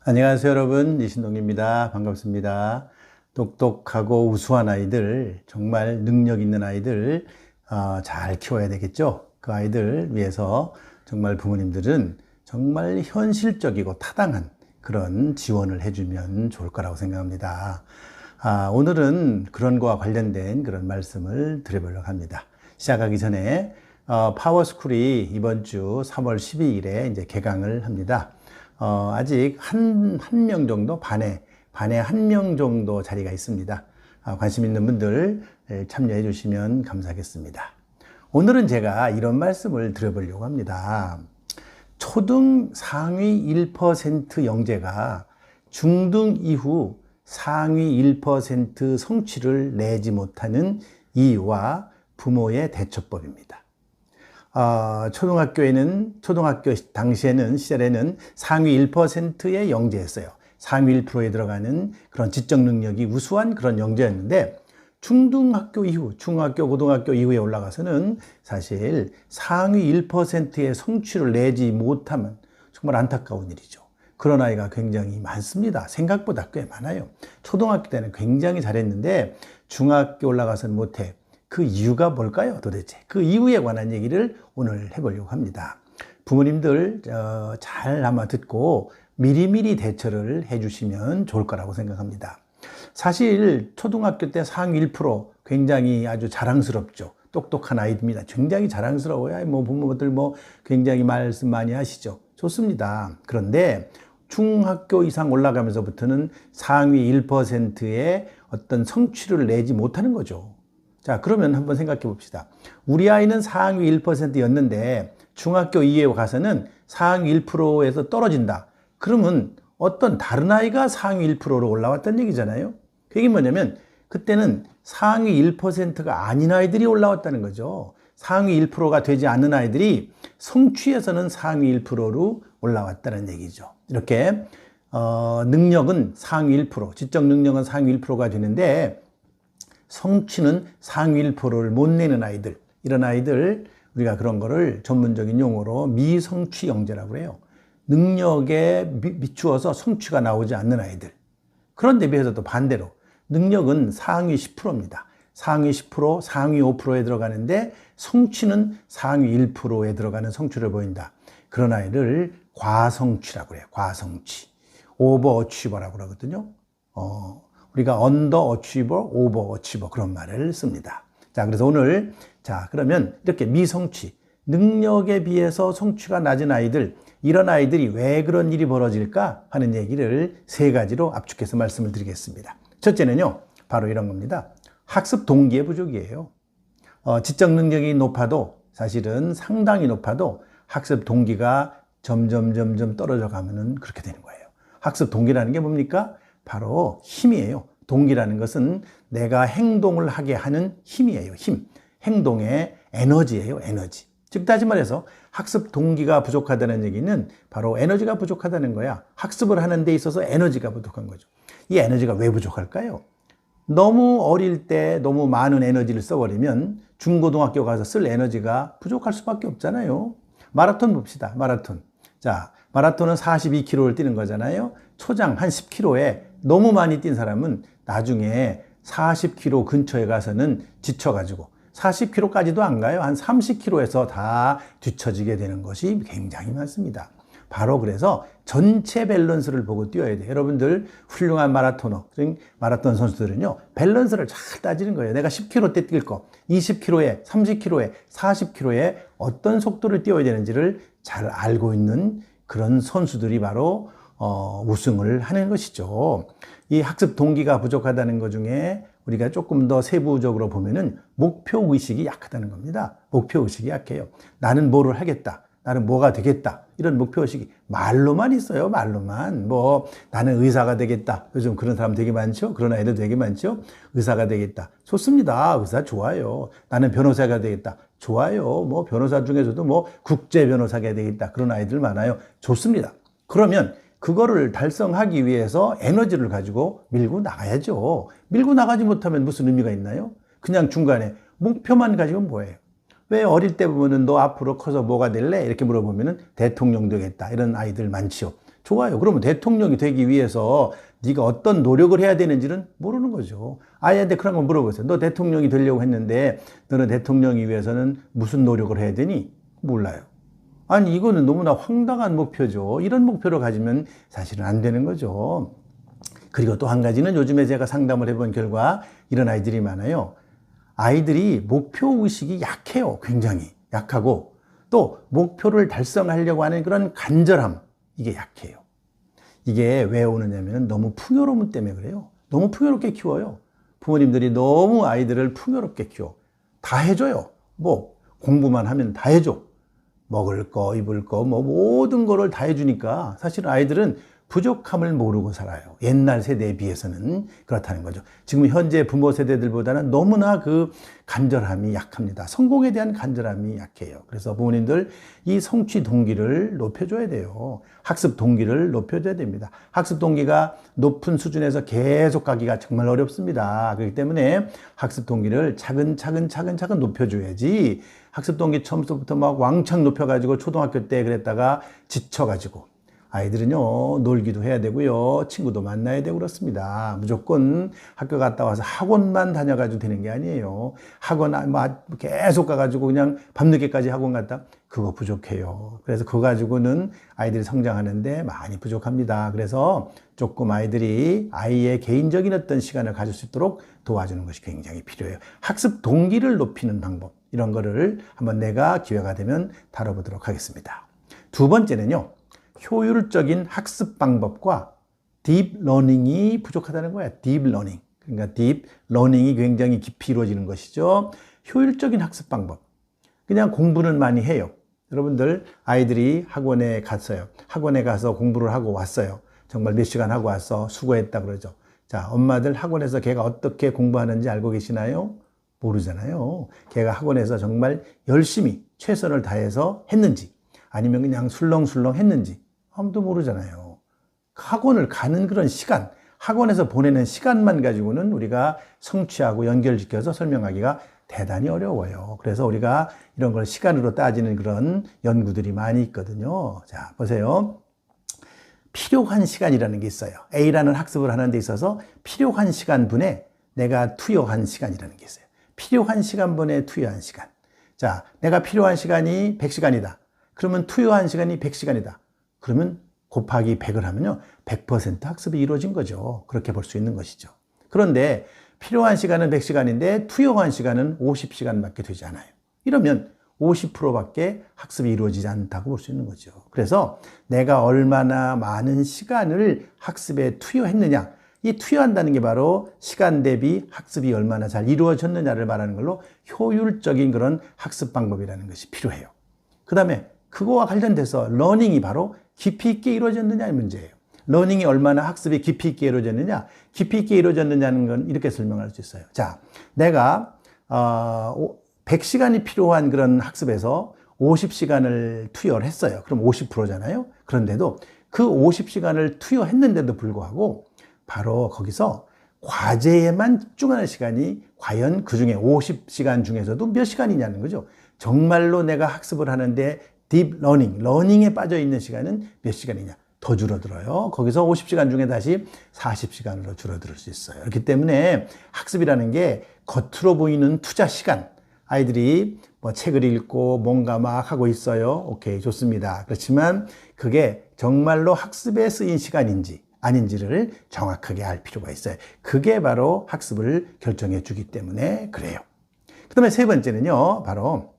안녕하세요, 여러분. 이신동입니다. 반갑습니다. 똑똑하고 우수한 아이들, 정말 능력 있는 아이들 잘 키워야 되겠죠. 그 아이들 위해서 정말 부모님들은 정말 현실적이고 타당한 그런 지원을 해주면 좋을 거라고 생각합니다. 오늘은 그런 거와 관련된 그런 말씀을 드려보려고 합니다. 시작하기 전에 파워스쿨이 이번 주 3월 12일에 이제 개강을 합니다. 아직 한 명 정도, 반에 한 명 정도 자리가 있습니다. 관심 있는 분들 참여해 주시면 감사하겠습니다. 오늘은 제가 이런 말씀을 드려보려고 합니다. 초등 상위 1% 영재가 중등 이후 상위 1% 성취를 내지 못하는 이유와 부모의 대처법입니다. 초등학교 당시에는, 시절에는 상위 1%의 영재였어요. 상위 1%에 들어가는 그런 지적 능력이 우수한 그런 영재였는데, 중등학교 이후, 중학교, 고등학교 이후에 올라가서는 사실 상위 1%의 성취를 내지 못하면 정말 안타까운 일이죠. 그런 아이가 굉장히 많습니다. 생각보다 꽤 많아요. 초등학교 때는 굉장히 잘했는데 중학교 올라가서는 못해. 그 이유가 뭘까요, 도대체? 그 이유에 관한 얘기를 오늘 해보려고 합니다. 부모님들 잘 아마 듣고 미리미리 대처를 해주시면 좋을 거라고 생각합니다. 사실 초등학교 때 상위 1% 굉장히 아주 자랑스럽죠. 똑똑한 아이입니다. 굉장히 자랑스러워요. 부모들 굉장히 말씀 많이 하시죠. 좋습니다. 그런데 중학교 이상 올라가면서부터는 상위 1%의 어떤 성취를 내지 못하는 거죠. 자, 그러면 한번 생각해 봅시다. 우리 아이는 상위 1%였는데 중학교 이후에 가서는 상위 1%에서 떨어진다. 그러면 어떤 다른 아이가 상위 1%로 올라왔다는 얘기잖아요. 그게 뭐냐면 그때는 상위 1%가 아닌 아이들이 올라왔다는 거죠. 상위 1%가 되지 않는 아이들이 성취에서는 상위 1%로 올라왔다는 얘기죠. 이렇게 능력은 상위 1%, 지적 능력은 상위 1%가 되는데 성취는 상위 1%를 못 내는 아이들, 이런 아이들 우리가 그런 거를 전문적인 용어로 미성취 영재라고 해요. 능력에 비추어서 성취가 나오지 않는 아이들. 그런데 비해서 또 반대로 능력은 상위 10%입니다. 상위 10%, 상위 5%에 들어가는데 성취는 상위 1%에 들어가는 성취를 보인다. 그런 아이를 과성취라고 해요. 과성취. 오버어치버라고 그러거든요. 우리가 언더어치버, 오버어치버 그런 말을 씁니다. 자, 그래서 오늘 그러면 이렇게 미성취, 능력에 비해서 성취가 낮은 아이들, 이런 아이들이 왜 그런 일이 벌어질까 하는 얘기를 세 가지로 압축해서 말씀을 드리겠습니다. 첫째는요, 바로 이런 겁니다. 학습 동기의 부족이에요. 지적 능력이 높아도, 사실은 상당히 높아도 학습 동기가 점점 떨어져 가면은 그렇게 되는 거예요. 학습 동기라는 게 뭡니까? 바로 힘이에요. 동기라는 것은 내가 행동을 하게 하는 힘이에요. 힘. 행동의 에너지예요. 에너지. 즉 다시 말해서 학습 동기가 부족하다는 얘기는 바로 에너지가 부족하다는 거야. 학습을 하는 데 있어서 에너지가 부족한 거죠. 이 에너지가 왜 부족할까요? 너무 어릴 때 너무 많은 에너지를 써버리면 중고등학교 가서 쓸 에너지가 부족할 수밖에 없잖아요. 마라톤 봅시다. 마라톤. 자, 마라톤은 42km를 뛰는 거잖아요. 초장 한 10km에 너무 많이 뛴 사람은 나중에 40km 근처에 가서는 지쳐가지고 40km까지도 안 가요. 한 30km에서 다 뒤처지게 되는 것이 굉장히 많습니다. 바로 그래서 전체 밸런스를 보고 뛰어야 돼요. 여러분들 훌륭한 마라토너, 마라톤 선수들은요, 밸런스를 잘 따지는 거예요. 내가 10km 때 뛸 거, 20km에, 30km에, 40km에 어떤 속도를 뛰어야 되는지를 잘 알고 있는 그런 선수들이 바로 우승을 하는 것이죠. 이 학습 동기가 부족하다는 것 중에 우리가 조금 더 세부적으로 보면은 목표 의식이 약하다는 겁니다. 목표 의식이 약해요. 나는 뭐를 하겠다. 나는 뭐가 되겠다. 이런 목표 의식이 말로만 있어요. 말로만. 나는 의사가 되겠다. 요즘 그런 사람 되게 많죠. 그런 아이들 되게 많죠. 의사가 되겠다. 좋습니다. 의사 좋아요. 나는 변호사가 되겠다. 좋아요. 변호사 중에서도 국제 변호사가 되겠다. 그런 아이들 많아요. 좋습니다. 그러면 그거를 달성하기 위해서 에너지를 가지고 밀고 나가야죠. 밀고 나가지 못하면 무슨 의미가 있나요? 그냥 중간에 목표만 가지고 뭐예요? 왜 어릴 때 보면은 너 앞으로 커서 뭐가 될래? 이렇게 물어보면은 대통령 되겠다. 이런 아이들 많지요. 좋아요. 그러면 대통령이 되기 위해서 네가 어떤 노력을 해야 되는지는 모르는 거죠. 아이한테 그런 거 물어보세요. 너 대통령이 되려고 했는데 너는 대통령이 위해서는 무슨 노력을 해야 되니? 몰라요. 아니, 이거는 너무나 황당한 목표죠. 이런 목표를 가지면 사실은 안 되는 거죠. 그리고 또 한 가지는 요즘에 제가 상담을 해본 결과 이런 아이들이 많아요. 아이들이 목표의식이 약해요. 굉장히 약하고 또 목표를 달성하려고 하는 그런 간절함, 이게 약해요. 이게 왜 오느냐면 너무 풍요로움 때문에 그래요. 너무 풍요롭게 키워요. 부모님들이 너무 아이들을 풍요롭게 키워. 다 해줘요. 뭐 공부만 하면 다 해줘. 먹을 거, 입을 거, 뭐 모든 거를 다 해주니까 사실은 아이들은 부족함을 모르고 살아요. 옛날 세대에 비해서는 그렇다는 거죠. 지금 현재 부모 세대들보다는 너무나 그 간절함이 약합니다. 성공에 대한 간절함이 약해요. 그래서 부모님들 이 성취 동기를 높여줘야 돼요. 학습 동기를 높여줘야 됩니다. 학습 동기가 높은 수준에서 계속 가기가 정말 어렵습니다. 그렇기 때문에 학습 동기를 차근차근 높여줘야지, 학습 동기 처음부터 막 왕창 높여가지고 초등학교 때 그랬다가 지쳐가지고, 아이들은요, 놀기도 해야 되고요, 친구도 만나야 되고 그렇습니다. 무조건 학교 갔다 와서 학원만 다녀가지고 되는 게 아니에요. 학원 계속 가가지고 그냥 밤늦게까지 학원 갔다? 그거 부족해요. 그래서 그거 가지고는 아이들이 성장하는데 많이 부족합니다. 그래서 조금 아이의 개인적인 어떤 시간을 가질 수 있도록 도와주는 것이 굉장히 필요해요. 학습 동기를 높이는 방법, 이런 거를 한번 내가 기회가 되면 다뤄보도록 하겠습니다. 두 번째는요, 효율적인 학습 방법과 딥 러닝이 부족하다는 거야. 딥 러닝. 그러니까 딥 러닝이 굉장히 깊이 이루어지는 것이죠. 효율적인 학습 방법. 그냥 공부는 많이 해요. 여러분들, 아이들이 학원에 갔어요. 학원에 가서 공부를 하고 왔어요. 정말 몇 시간 하고 왔어. 수고했다 그러죠. 자, 엄마들 학원에서 걔가 어떻게 공부하는지 알고 계시나요? 모르잖아요. 걔가 학원에서 정말 열심히 최선을 다해서 했는지, 아니면 그냥 술렁술렁 했는지 아무도 모르잖아요. 학원을 가는 그런 시간, 학원에서 보내는 시간만 가지고는 우리가 성취하고 연결시켜서 설명하기가 대단히 어려워요. 그래서 우리가 이런 걸 시간으로 따지는 그런 연구들이 많이 있거든요. 자, 보세요. 필요한 시간이라는 게 있어요. A라는 학습을 하는 데 있어서 필요한 시간분에 내가 투여한 시간이라는 게 있어요. 필요한 시간분에 투여한 시간. 자, 내가 필요한 시간이 100시간이다. 그러면 투여한 시간이 100시간이다. 그러면 곱하기 100을 하면요, 100% 학습이 이루어진 거죠. 그렇게 볼 수 있는 것이죠. 그런데 필요한 시간은 100시간인데 투여한 시간은 50시간밖에 되지 않아요. 이러면 50%밖에 학습이 이루어지지 않다고 볼 수 있는 거죠. 그래서 내가 얼마나 많은 시간을 학습에 투여했느냐, 이 투여한다는 게 바로 시간 대비 학습이 얼마나 잘 이루어졌느냐를 말하는 걸로 효율적인 그런 학습 방법이라는 것이 필요해요. 그 다음에 그거와 관련돼서 러닝이 바로 깊이 있게 이루어졌느냐의 문제예요. 러닝이 얼마나 학습이 깊이 있게 이루어졌느냐, 깊이 있게 이루어졌느냐는 건 이렇게 설명할 수 있어요. 자, 내가 100시간이 필요한 그런 학습에서 50시간을 투여를 했어요. 그럼 50%잖아요. 그런데도 그 50시간을 투여했는데도 불구하고 바로 거기서 과제에만 집중하는 시간이 과연 그 중에 50시간 중에서도 몇 시간이냐는 거죠. 정말로 내가 학습을 하는데 딥 러닝에 빠져 있는 시간은 몇 시간이냐? 더 줄어들어요. 거기서 50시간 중에 다시 40시간으로 줄어들 수 있어요. 그렇기 때문에 학습이라는 게 겉으로 보이는 투자 시간, 아이들이 뭐 책을 읽고 뭔가 막 하고 있어요. 오케이, 좋습니다. 그렇지만 그게 정말로 학습에 쓰인 시간인지 아닌지를 정확하게 알 필요가 있어요. 그게 바로 학습을 결정해 주기 때문에 그래요. 그 다음에 세 번째는요, 바로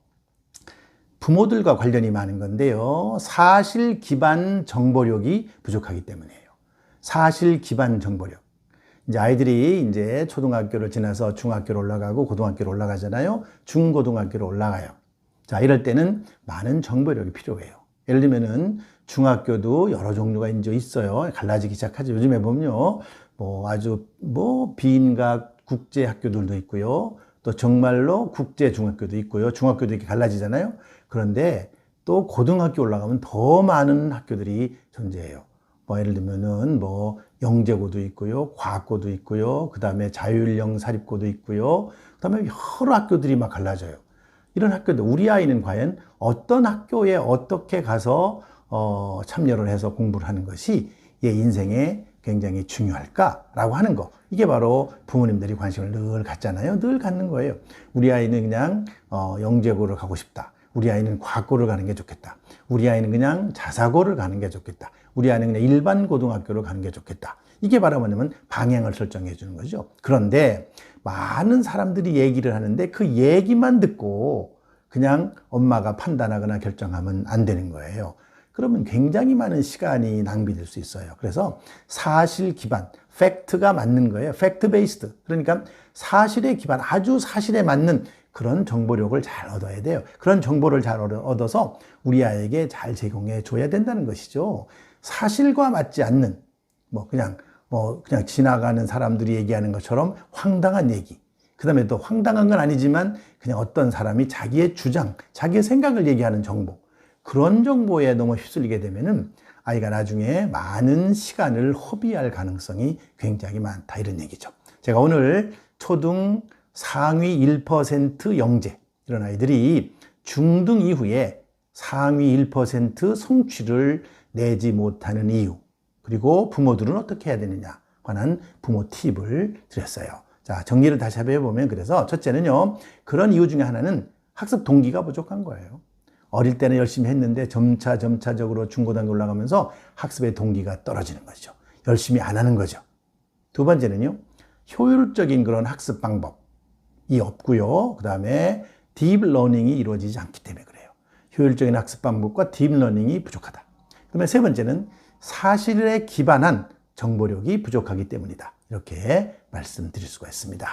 부모들과 관련이 많은 건데요, 사실 기반 정보력이 부족하기 때문이에요. 사실 기반 정보력. 이제 아이들이 이제 초등학교를 지나서 중학교로 올라가고 고등학교로 올라가잖아요. 중고등학교로 올라가요. 자, 이럴 때는 많은 정보력이 필요해요. 예를 들면은 중학교도 여러 종류가 이제 있어요. 갈라지기 시작하죠. 요즘에 보면요, 아주 비인가 국제 학교들도 있고요. 또 정말로 국제 중학교도 있고요. 중학교도 이렇게 갈라지잖아요. 그런데 또 고등학교 올라가면 더 많은 학교들이 존재해요. 예를 들면은 영재고도 있고요, 과학고도 있고요, 그 다음에 자율형 사립고도 있고요, 그 다음에 여러 학교들이 막 갈라져요. 이런 학교들, 우리 아이는 과연 어떤 학교에 어떻게 가서 참여를 해서 공부를 하는 것이 얘 인생에 굉장히 중요할까라고 하는 거. 이게 바로 부모님들이 관심을 늘 갖잖아요. 늘 갖는 거예요. 우리 아이는 그냥 영재고를 가고 싶다. 우리 아이는 과고를 가는 게 좋겠다. 우리 아이는 그냥 자사고를 가는 게 좋겠다. 우리 아이는 그냥 일반 고등학교를 가는 게 좋겠다. 이게 바로 뭐냐면 방향을 설정해 주는 거죠. 그런데 많은 사람들이 얘기를 하는데 그 얘기만 듣고 그냥 엄마가 판단하거나 결정하면 안 되는 거예요. 그러면 굉장히 많은 시간이 낭비될 수 있어요. 그래서 사실 기반, 팩트가 맞는 거예요. 팩트 베이스드. 그러니까 사실에 기반, 아주 사실에 맞는 그런 정보력을 잘 얻어야 돼요. 그런 정보를 잘 얻어서 우리 아이에게 잘 제공해 줘야 된다는 것이죠. 사실과 맞지 않는, 그냥 지나가는 사람들이 얘기하는 것처럼 황당한 얘기. 그 다음에 또 황당한 건 아니지만 그냥 어떤 사람이 자기의 주장, 자기의 생각을 얘기하는 정보. 그런 정보에 너무 휩쓸리게 되면은 아이가 나중에 많은 시간을 허비할 가능성이 굉장히 많다. 이런 얘기죠. 제가 오늘 초등 상위 1% 영재, 이런 아이들이 중등 이후에 상위 1% 성취를 내지 못하는 이유, 그리고 부모들은 어떻게 해야 되느냐 관한 부모 팁을 드렸어요. 자, 정리를 다시 해보면, 그래서 첫째는요, 그런 이유 중에 하나는 학습 동기가 부족한 거예요. 어릴 때는 열심히 했는데 점차적으로 중고등학교 올라가면서 학습의 동기가 떨어지는 거죠. 열심히 안 하는 거죠. 두 번째는요, 효율적인 그런 학습 방법이 없고요. 그 다음에 딥러닝이 이루어지지 않기 때문에 그래요. 효율적인 학습 방법과 딥러닝이 부족하다. 그 다음에 세 번째는 사실에 기반한 정보력이 부족하기 때문이다. 이렇게 말씀드릴 수가 있습니다.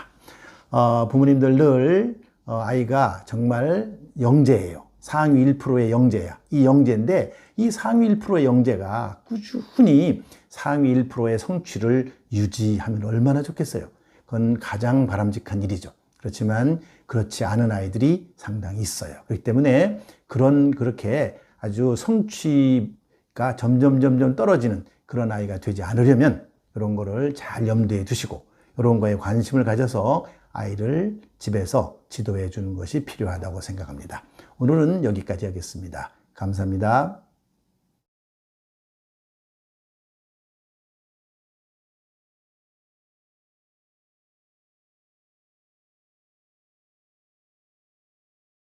부모님들 늘 아이가 정말 영재예요. 상위 1%의 영재야. 이 영재인데 이 상위 1%의 영재가 꾸준히 상위 1%의 성취를 유지하면 얼마나 좋겠어요. 그건 가장 바람직한 일이죠. 그렇지만 그렇지 않은 아이들이 상당히 있어요. 그렇기 때문에 그렇게 아주 성취가 점점 떨어지는 그런 아이가 되지 않으려면 이런 거를 잘 염두에 두시고 이런 거에 관심을 가져서 아이를 집에서 지도해 주는 것이 필요하다고 생각합니다. 오늘은 여기까지 하겠습니다. 감사합니다.